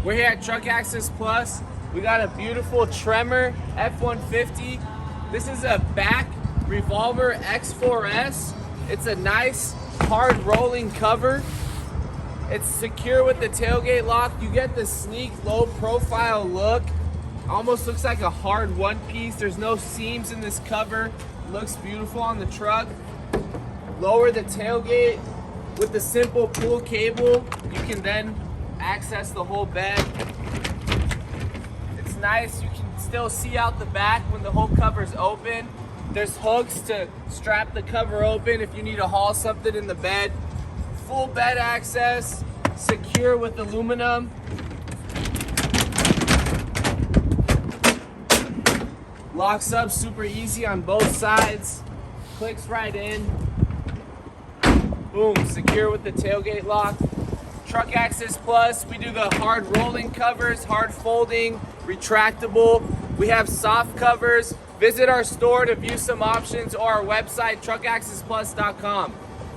We're here at Truck Access Plus. We got a beautiful Tremor F-150. This is a back Revolver X4s. It's a nice hard rolling cover. It's secure with the tailgate lock. You get the sleek low profile look. Almost looks like a hard one piece. There's no seams in this cover. Looks beautiful on the truck. Lower the tailgate with the simple pull cable. You can then access the whole bed. It's nice. You can still see out the back when the whole cover's open. There's hooks to strap the cover open if you need to haul something in the bed. Full bed access, secure with aluminum. Locks up super easy on both sides. Clicks right in. Boom, secure with the tailgate lock. Truck Access Plus, we do the hard rolling covers, hard folding, retractable. We have soft covers. Visit our store to view some options or our website, truckaccessplus.com.